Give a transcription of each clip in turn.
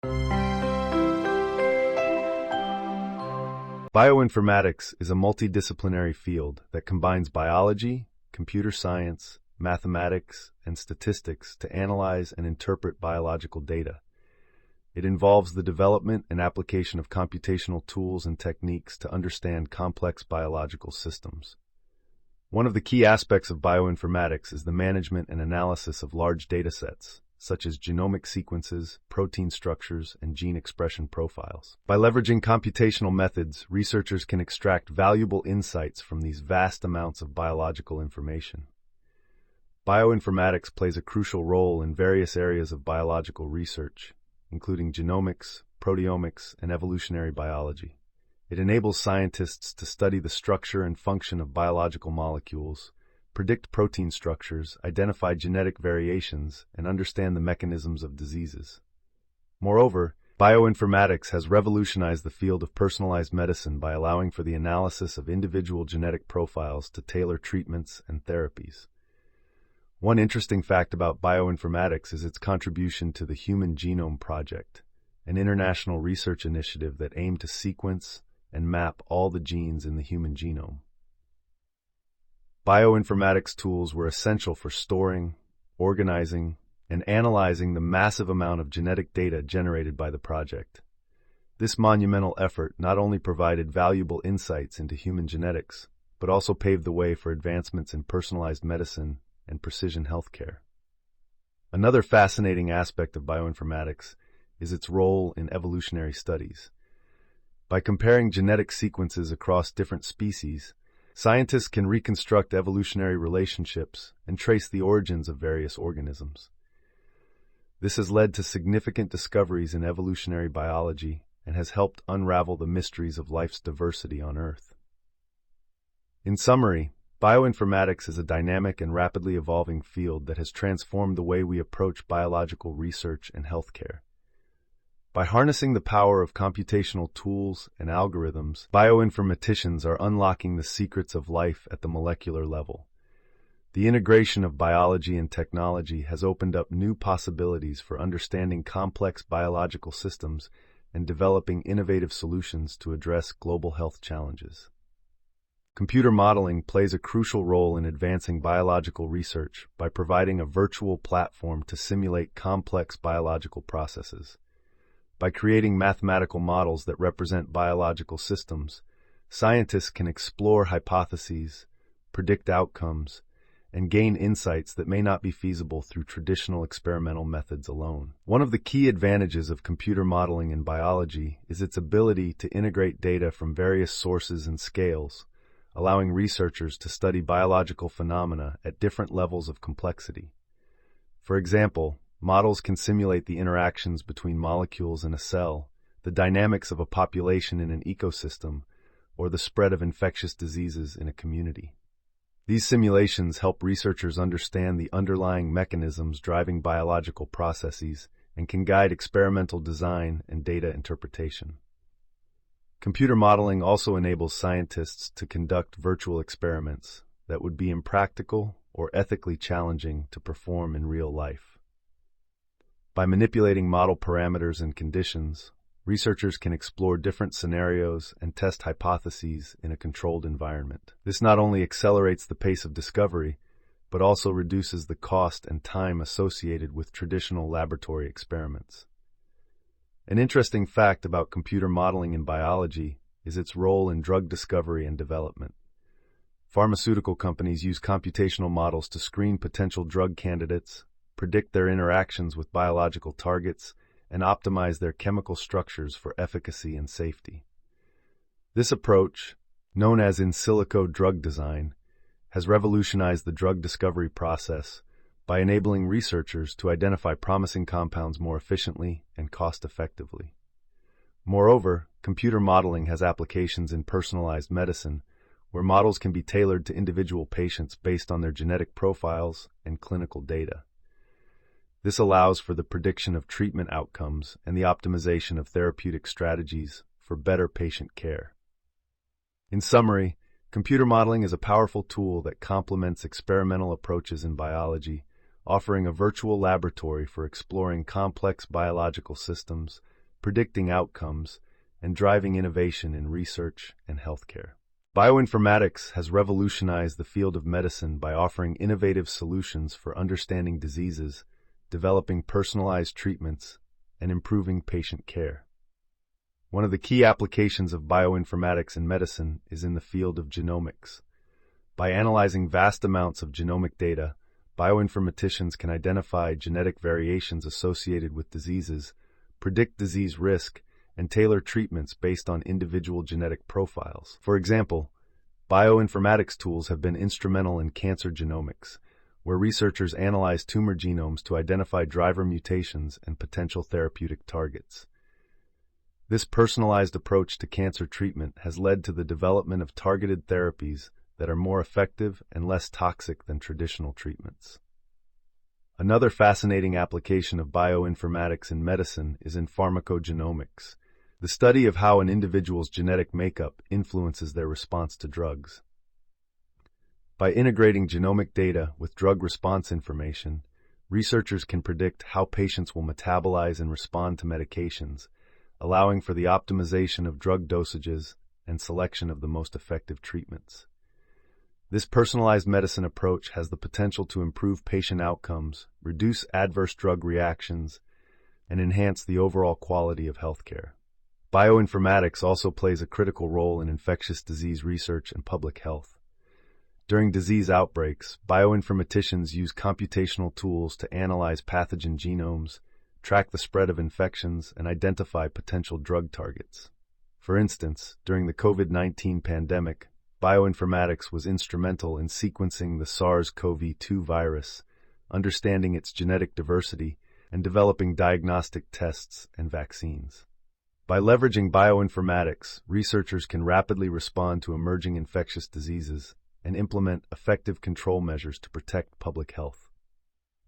Bioinformatics is a multidisciplinary field that combines biology, computer science, mathematics, and statistics to analyze and interpret biological data. It involves the development and application of computational tools and techniques to understand complex biological systems. One of the key aspects of bioinformatics is the management and analysis of large datasets, such as genomic sequences, protein structures, and gene expression profiles. By leveraging computational methods, researchers can extract valuable insights from these vast amounts of biological information. Bioinformatics plays a crucial role in various areas of biological research, including genomics, proteomics, and evolutionary biology. It enables scientists to study the structure and function of biological molecules, predict protein structures, identify genetic variations, and understand the mechanisms of diseases. Moreover, bioinformatics has revolutionized the field of personalized medicine by allowing for the analysis of individual genetic profiles to tailor treatments and therapies. One interesting fact about bioinformatics is its contribution to the Human Genome Project, an international research initiative that aimed to sequence and map all the genes in the human genome. Bioinformatics tools were essential for storing, organizing, and analyzing the massive amount of genetic data generated by the project. This monumental effort not only provided valuable insights into human genetics, but also paved the way for advancements in personalized medicine and precision healthcare. Another fascinating aspect of bioinformatics is its role in evolutionary studies. By comparing genetic sequences across different species, scientists can reconstruct evolutionary relationships and trace the origins of various organisms. This has led to significant discoveries in evolutionary biology and has helped unravel the mysteries of life's diversity on Earth. In summary, bioinformatics is a dynamic and rapidly evolving field that has transformed the way we approach biological research and healthcare. By harnessing the power of computational tools and algorithms, bioinformaticians are unlocking the secrets of life at the molecular level. The integration of biology and technology has opened up new possibilities for understanding complex biological systems and developing innovative solutions to address global health challenges. Computer modeling plays a crucial role in advancing biological research by providing a virtual platform to simulate complex biological processes. By creating mathematical models that represent biological systems, scientists can explore hypotheses, predict outcomes, and gain insights that may not be feasible through traditional experimental methods alone. One of the key advantages of computer modeling in biology is its ability to integrate data from various sources and scales, allowing researchers to study biological phenomena at different levels of complexity. For example, models can simulate the interactions between molecules in a cell, the dynamics of a population in an ecosystem, or the spread of infectious diseases in a community. These simulations help researchers understand the underlying mechanisms driving biological processes and can guide experimental design and data interpretation. Computer modeling also enables scientists to conduct virtual experiments that would be impractical or ethically challenging to perform in real life. By manipulating model parameters and conditions, researchers can explore different scenarios and test hypotheses in a controlled environment. This not only accelerates the pace of discovery, but also reduces the cost and time associated with traditional laboratory experiments. An interesting fact about computer modeling in biology is its role in drug discovery and development. Pharmaceutical companies use computational models to screen potential drug candidates, predict their interactions with biological targets, and optimize their chemical structures for efficacy and safety. This approach, known as in silico drug design, has revolutionized the drug discovery process by enabling researchers to identify promising compounds more efficiently and cost-effectively. Moreover, computer modeling has applications in personalized medicine, where models can be tailored to individual patients based on their genetic profiles and clinical data. This allows for the prediction of treatment outcomes and the optimization of therapeutic strategies for better patient care. In summary, computer modeling is a powerful tool that complements experimental approaches in biology, offering a virtual laboratory for exploring complex biological systems, predicting outcomes, and driving innovation in research and healthcare. Bioinformatics has revolutionized the field of medicine by offering innovative solutions for understanding diseases, developing personalized treatments, and improving patient care. One of the key applications of bioinformatics in medicine is in the field of genomics. By analyzing vast amounts of genomic data, bioinformaticians can identify genetic variations associated with diseases, predict disease risk, and tailor treatments based on individual genetic profiles. For example, bioinformatics tools have been instrumental in cancer genomics, where researchers analyze tumor genomes to identify driver mutations and potential therapeutic targets. This personalized approach to cancer treatment has led to the development of targeted therapies that are more effective and less toxic than traditional treatments. Another fascinating application of bioinformatics in medicine is in pharmacogenomics, the study of how an individual's genetic makeup influences their response to drugs. By integrating genomic data with drug response information, researchers can predict how patients will metabolize and respond to medications, allowing for the optimization of drug dosages and selection of the most effective treatments. This personalized medicine approach has the potential to improve patient outcomes, reduce adverse drug reactions, and enhance the overall quality of healthcare. Bioinformatics also plays a critical role in infectious disease research and public health. During disease outbreaks, bioinformaticians use computational tools to analyze pathogen genomes, track the spread of infections, and identify potential drug targets. For instance, during the COVID-19 pandemic, bioinformatics was instrumental in sequencing the SARS-CoV-2 virus, understanding its genetic diversity, and developing diagnostic tests and vaccines. By leveraging bioinformatics, researchers can rapidly respond to emerging infectious diseases and implement effective control measures to protect public health.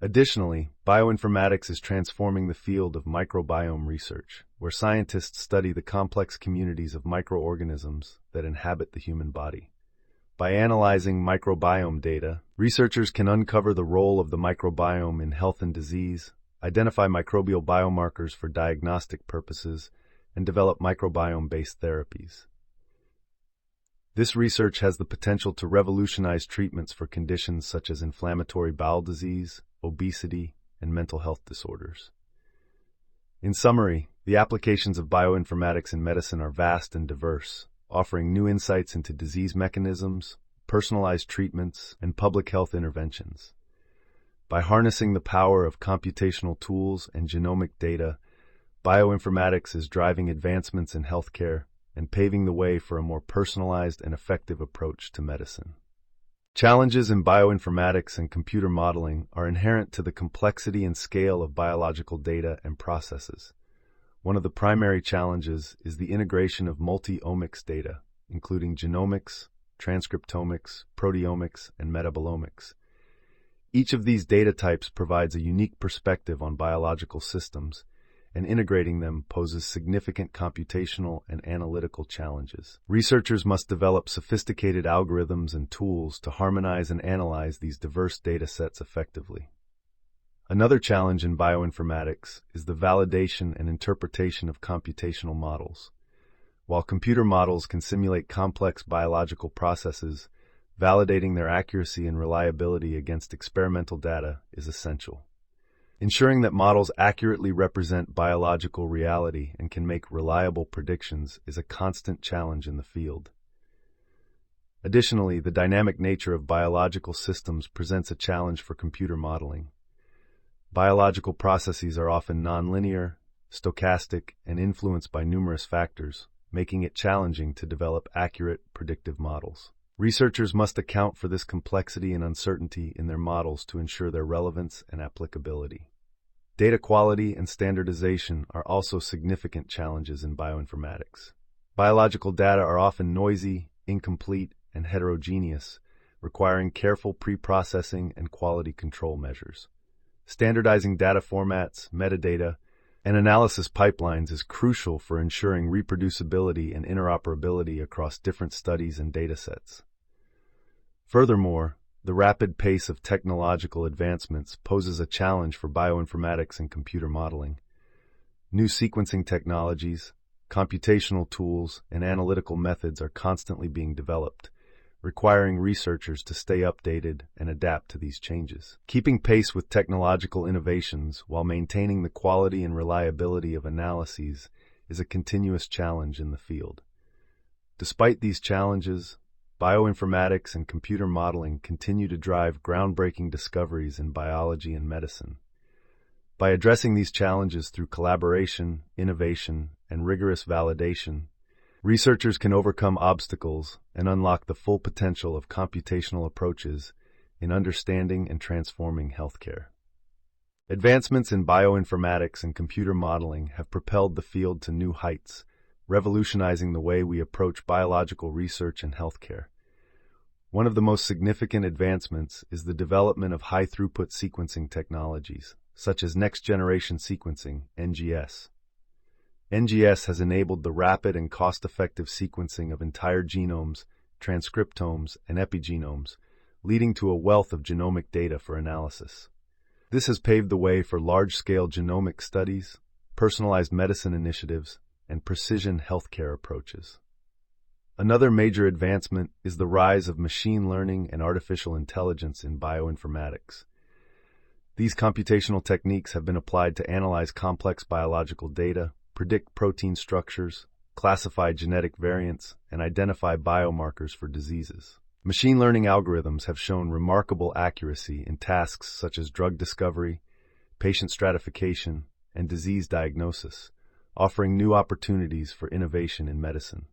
Additionally, bioinformatics is transforming the field of microbiome research, where scientists study the complex communities of microorganisms that inhabit the human body. By analyzing microbiome data, researchers can uncover the role of the microbiome in health and disease, identify microbial biomarkers for diagnostic purposes, and develop microbiome-based therapies. This research has the potential to revolutionize treatments for conditions such as inflammatory bowel disease, obesity, and mental health disorders. In summary, the applications of bioinformatics in medicine are vast and diverse, offering new insights into disease mechanisms, personalized treatments, and public health interventions. By harnessing the power of computational tools and genomic data, bioinformatics is driving advancements in healthcare and paving the way for a more personalized and effective approach to medicine. Challenges in bioinformatics and computer modeling are inherent to the complexity and scale of biological data and processes. One of the primary challenges is the integration of multi-omics data, including genomics, transcriptomics, proteomics, and metabolomics. Each of these data types provides a unique perspective on biological systems, and integrating them poses significant computational and analytical challenges. Researchers must develop sophisticated algorithms and tools to harmonize and analyze these diverse data sets effectively. Another challenge in bioinformatics is the validation and interpretation of computational models. While computer models can simulate complex biological processes, validating their accuracy and reliability against experimental data is essential. Ensuring that models accurately represent biological reality and can make reliable predictions is a constant challenge in the field. Additionally, the dynamic nature of biological systems presents a challenge for computer modeling. Biological processes are often nonlinear, stochastic, and influenced by numerous factors, making it challenging to develop accurate, predictive models. Researchers must account for this complexity and uncertainty in their models to ensure their relevance and applicability. Data quality and standardization are also significant challenges in bioinformatics. Biological data are often noisy, incomplete, and heterogeneous, requiring careful pre-processing and quality control measures. Standardizing data formats, metadata, and analysis pipelines is crucial for ensuring reproducibility and interoperability across different studies and datasets. Furthermore, the rapid pace of technological advancements poses a challenge for bioinformatics and computer modeling. New sequencing technologies, computational tools, and analytical methods are constantly being developed, requiring researchers to stay updated and adapt to these changes. Keeping pace with technological innovations while maintaining the quality and reliability of analyses is a continuous challenge in the field. Despite these challenges, bioinformatics and computer modeling continue to drive groundbreaking discoveries in biology and medicine. By addressing these challenges through collaboration, innovation, and rigorous validation, researchers can overcome obstacles and unlock the full potential of computational approaches in understanding and transforming healthcare. Advancements in bioinformatics and computer modeling have propelled the field to new heights, revolutionizing the way we approach biological research and healthcare. One of the most significant advancements is the development of high-throughput sequencing technologies, such as next-generation sequencing, NGS. NGS has enabled the rapid and cost-effective sequencing of entire genomes, transcriptomes, and epigenomes, leading to a wealth of genomic data for analysis. This has paved the way for large-scale genomic studies, personalized medicine initiatives, and precision healthcare approaches. Another major advancement is the rise of machine learning and artificial intelligence in bioinformatics. These computational techniques have been applied to analyze complex biological data, predict protein structures, classify genetic variants, and identify biomarkers for diseases. Machine learning algorithms have shown remarkable accuracy in tasks such as drug discovery, patient stratification, and disease diagnosis, offering new opportunities for innovation in medicine.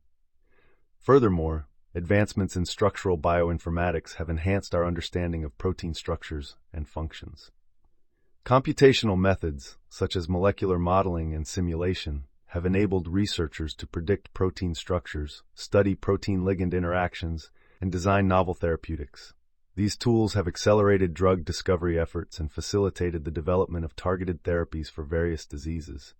Furthermore, advancements in structural bioinformatics have enhanced our understanding of protein structures and functions. Computational methods, such as molecular modeling and simulation, have enabled researchers to predict protein structures, study protein-ligand interactions, and design novel therapeutics. These tools have accelerated drug discovery efforts and facilitated the development of targeted therapies for various diseases.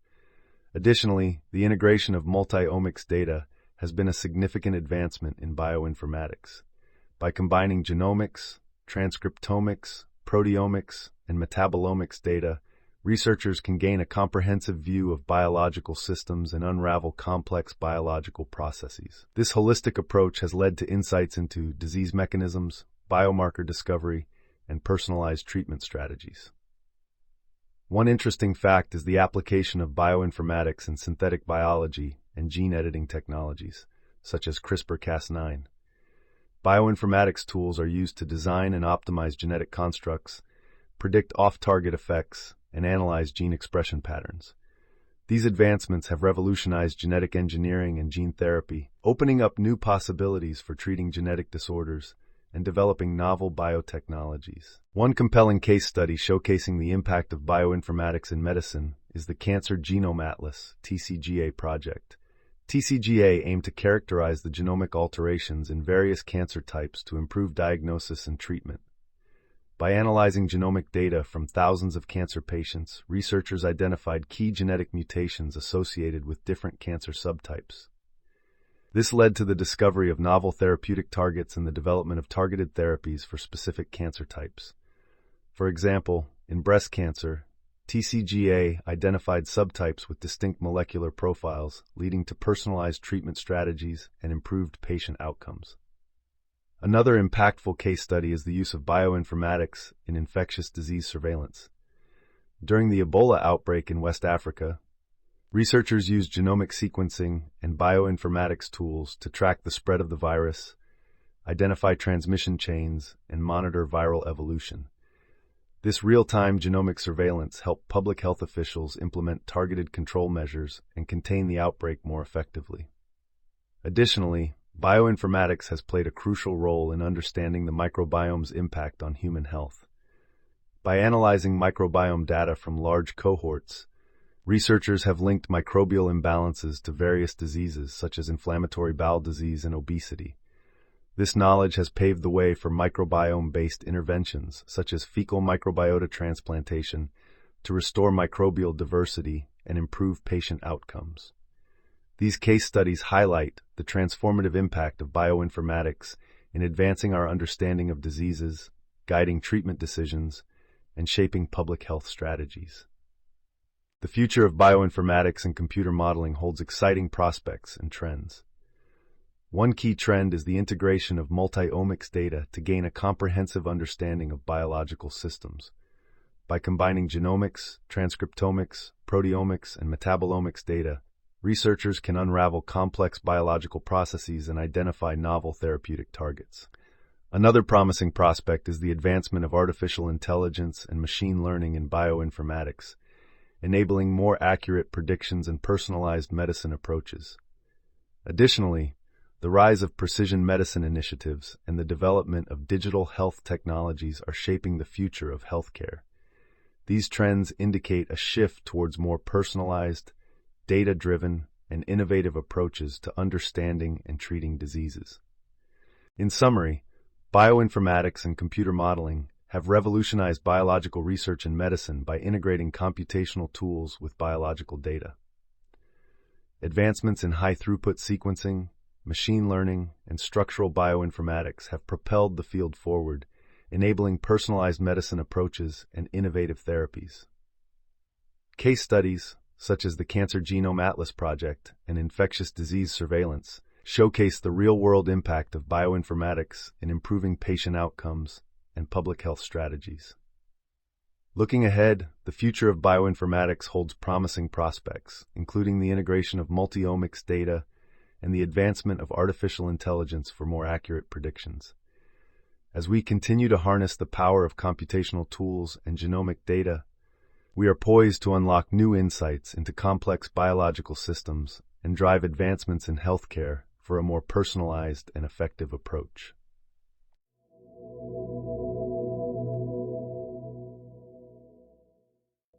Additionally, the integration of multi-omics data has been a significant advancement in bioinformatics. By combining genomics, transcriptomics, proteomics, and metabolomics data, researchers can gain a comprehensive view of biological systems and unravel complex biological processes. This holistic approach has led to insights into disease mechanisms, biomarker discovery, and personalized treatment strategies. One interesting fact is the application of bioinformatics in synthetic biology and gene editing technologies, such as CRISPR-Cas9. Bioinformatics tools are used to design and optimize genetic constructs, predict off-target effects, and analyze gene expression patterns. These advancements have revolutionized genetic engineering and gene therapy, opening up new possibilities for treating genetic disorders and developing novel biotechnologies. One compelling case study showcasing the impact of bioinformatics in medicine is the Cancer Genome Atlas, TCGA project. TCGA aimed to characterize the genomic alterations in various cancer types to improve diagnosis and treatment. By analyzing genomic data from thousands of cancer patients, researchers identified key genetic mutations associated with different cancer subtypes. This led to the discovery of novel therapeutic targets and the development of targeted therapies for specific cancer types. For example, in breast cancer, TCGA identified subtypes with distinct molecular profiles, leading to personalized treatment strategies and improved patient outcomes. Another impactful case study is the use of bioinformatics in infectious disease surveillance. During the Ebola outbreak in West Africa, researchers used genomic sequencing and bioinformatics tools to track the spread of the virus, identify transmission chains, and monitor viral evolution. This real-time genomic surveillance helped public health officials implement targeted control measures and contain the outbreak more effectively. Additionally, bioinformatics has played a crucial role in understanding the microbiome's impact on human health. By analyzing microbiome data from large cohorts, researchers have linked microbial imbalances to various diseases such as inflammatory bowel disease and obesity. This knowledge has paved the way for microbiome-based interventions such as fecal microbiota transplantation to restore microbial diversity and improve patient outcomes. These case studies highlight the transformative impact of bioinformatics in advancing our understanding of diseases, guiding treatment decisions, and shaping public health strategies. The future of bioinformatics and computer modeling holds exciting prospects and trends. One key trend is the integration of multi-omics data to gain a comprehensive understanding of biological systems. By combining genomics, transcriptomics, proteomics, and metabolomics data, researchers can unravel complex biological processes and identify novel therapeutic targets. Another promising prospect is the advancement of artificial intelligence and machine learning in bioinformatics, enabling more accurate predictions and personalized medicine approaches. Additionally, the rise of precision medicine initiatives and the development of digital health technologies are shaping the future of healthcare. These trends indicate a shift towards more personalized, data-driven, and innovative approaches to understanding and treating diseases. In summary, bioinformatics and computer modeling have revolutionized biological research in medicine by integrating computational tools with biological data. Advancements in high-throughput sequencing, machine learning, and structural bioinformatics have propelled the field forward, enabling personalized medicine approaches and innovative therapies. Case studies, such as the Cancer Genome Atlas Project and infectious disease surveillance, showcase the real-world impact of bioinformatics in improving patient outcomes and public health strategies. Looking ahead, the future of bioinformatics holds promising prospects, including the integration of multi-omics data and the advancement of artificial intelligence for more accurate predictions. As we continue to harness the power of computational tools and genomic data, we are poised to unlock new insights into complex biological systems and drive advancements in healthcare for a more personalized and effective approach.